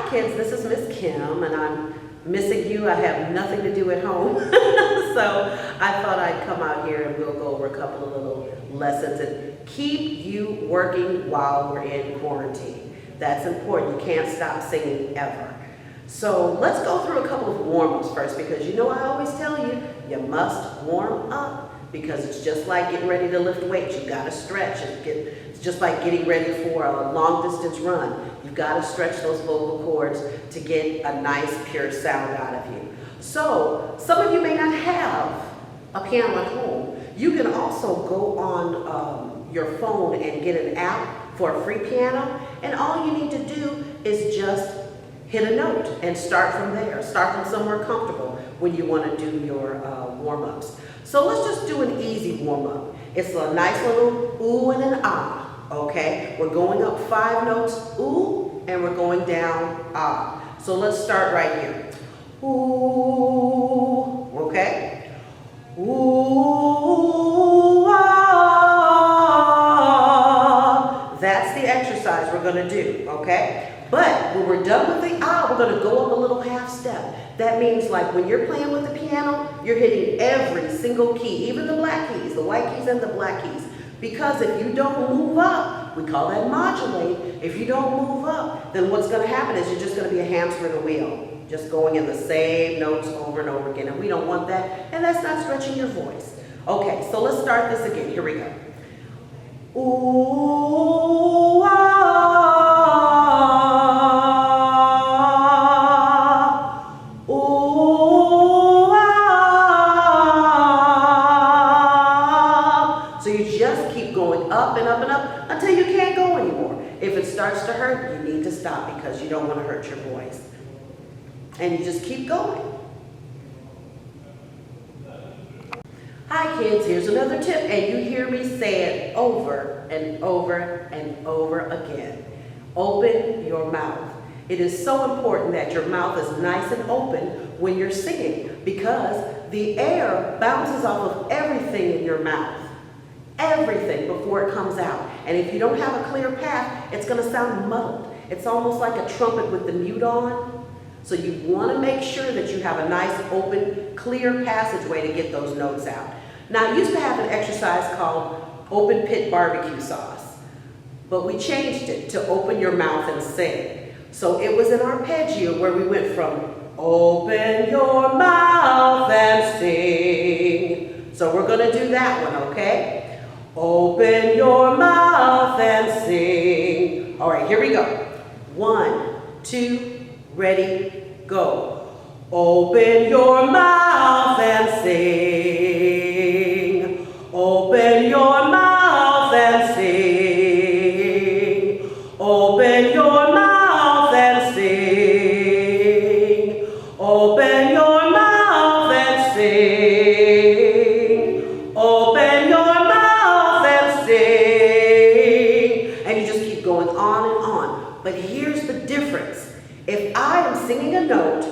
Hi kids, this is Miss Kim and I'm missing you. I have nothing to do at home. So I thought I'd come out here and we'll go over a couple of little lessons and keep you working while we're in quarantine. That's important. You can't stop singing ever. So let's go through a couple of warm-ups first, because you know I always tell you, you must warm up, because it's just like getting ready to lift weights. You've got to stretch. It's just like getting ready for a long distance run. You've got to stretch those vocal cords to get a nice pure sound out of you. So some of you may not have a piano at home. You can also go on your phone and get an app for a free piano, and all you need to do is just hit a note and start from there. Start from somewhere comfortable when you want to do your warm-ups. So let's just do an easy warm-up. It's a nice little ooh and an ah, okay? We're going up 5 notes, ooh, and we're going down ah. So let's start right here. Ooh, okay? Ooh, ah. That's the exercise we're gonna do, okay? But when we're done with the ah, we're going to go up a little half step. That means like when you're playing with the piano, you're hitting every single key, even the black keys, the white keys and the black keys. Because if you don't move up, we call that modulate. If you don't move up, then what's going to happen is you're just going to be a hamster in a wheel, just going in the same notes over and over again. And we don't want that, and that's not stretching your voice. Okay, so let's start this again. Here we go. Ooh, ah. Up and up and up until you can't go anymore. If it starts to hurt, you need to stop because you don't want to hurt your voice. And you just keep going. Hi kids, here's another tip, and you hear me say it over and over and over again. Open your mouth. It is so important that your mouth is nice and open when you're singing, because the air bounces off of everything in your mouth. Everything before it comes out. And if you don't have a clear path, it's going to sound muddled. It's almost like a trumpet with the mute on. So you want to make sure that you have a nice, open, clear passageway to get those notes out. Now, I used to have an exercise called open pit barbecue sauce, but we changed it to open your mouth and sing. So it was an arpeggio where we went from open your mouth and sing. So we're going to do that one, okay? Open your mouth and sing. All right, here we go. 1, 2, ready, go. Open your mouth and sing. Open your mouth and sing. Open your mouth and sing. Open your mouth and sing. Open your But here's the difference. If I am singing a note,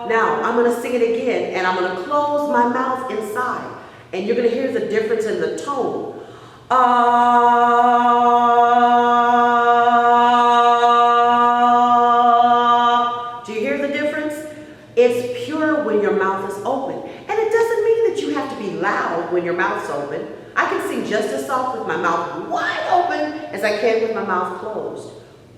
now I'm going to sing it again, and I'm going to close my mouth inside, and you're going to hear the difference in the tone. Do you hear the difference? It's pure when your mouth is open. And it doesn't mean that you have to be loud when your mouth's open. I can sing just as soft with my mouth wide open as I can with my mouth closed.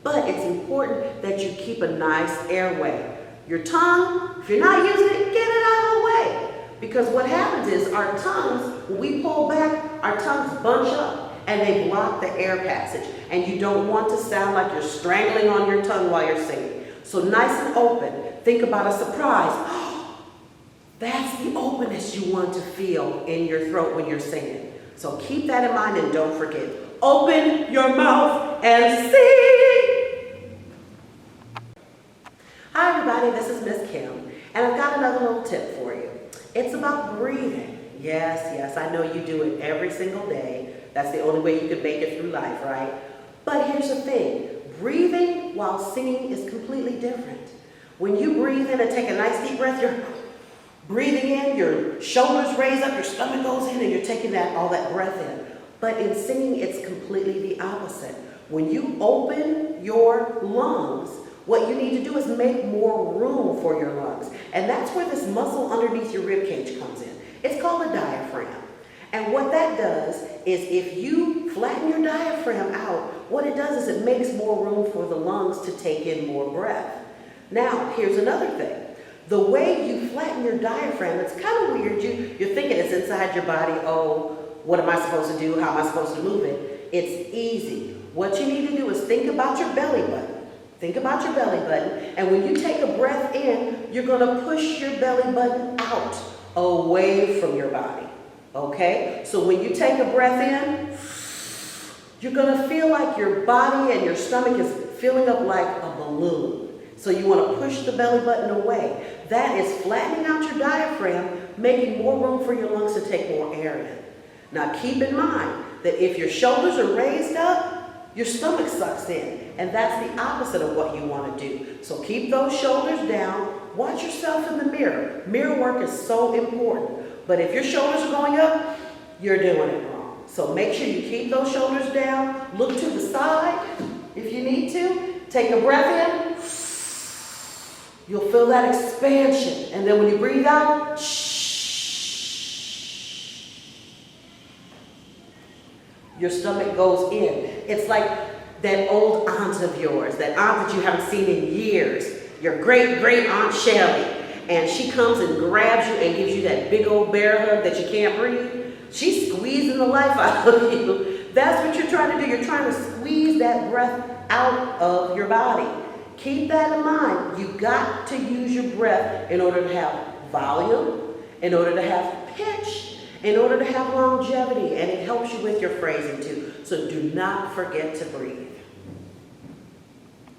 But it's important that you keep a nice airway. Your tongue, if you're not using it, get it out of the way. Because what happens is our tongues, when we pull back, our tongues bunch up and they block the air passage. And you don't want to sound like you're strangling on your tongue while you're singing. So nice and open. Think about a surprise. That's the openness you want to feel in your throat when you're singing. So keep that in mind and don't forget. Open your mouth and sing. Hi everybody, this is Miss Kim, and I've got another little tip for you. It's about breathing. Yes, I know you do it every single day. That's the only way you can make it through life, right? But here's the thing. Breathing while singing is completely different. When you breathe in and take a nice deep breath, you're breathing in, your shoulders raise up, your stomach goes in, and you're taking all that breath in. But in singing, it's completely the opposite. When you open your lungs, what you need to do is make more room for your lungs. And that's where this muscle underneath your rib cage comes in. It's called a diaphragm. And what that does is if you flatten your diaphragm out, what it does is it makes more room for the lungs to take in more breath. Now, here's another thing. The way you flatten your diaphragm, it's kind of weird. You're thinking it's inside your body. Oh, what am I supposed to do? How am I supposed to move it? It's easy. What you need to do is think about your belly button. Think about your belly button. And when you take a breath in, you're going to push your belly button out, away from your body. Okay? So when you take a breath in, you're going to feel like your body and your stomach is filling up like a balloon. So you want to push the belly button away. That is flattening out your diaphragm, making more room for your lungs to take more air in. Now keep in mind that if your shoulders are raised up, your stomach sucks in. And that's the opposite of what you want to do. So keep those shoulders down. Watch yourself in the mirror. Mirror work is so important. But if your shoulders are going up, you're doing it wrong. So make sure you keep those shoulders down. Look to the side if you need to. Take a breath in. You'll feel that expansion. And then when you breathe out, your stomach goes in. It's like that old aunt of yours, that aunt that you haven't seen in years, your great Aunt Shelly, and she comes and grabs you and gives you that big old bear hug that you can't breathe. She's squeezing the life out of you. That's what you're trying to do. You're trying to squeeze that breath out of your body. Keep that in mind. You've got to use your breath in order to have volume, in order to have pitch, in order to have longevity, and it helps you with your phrasing too. So do not forget to breathe.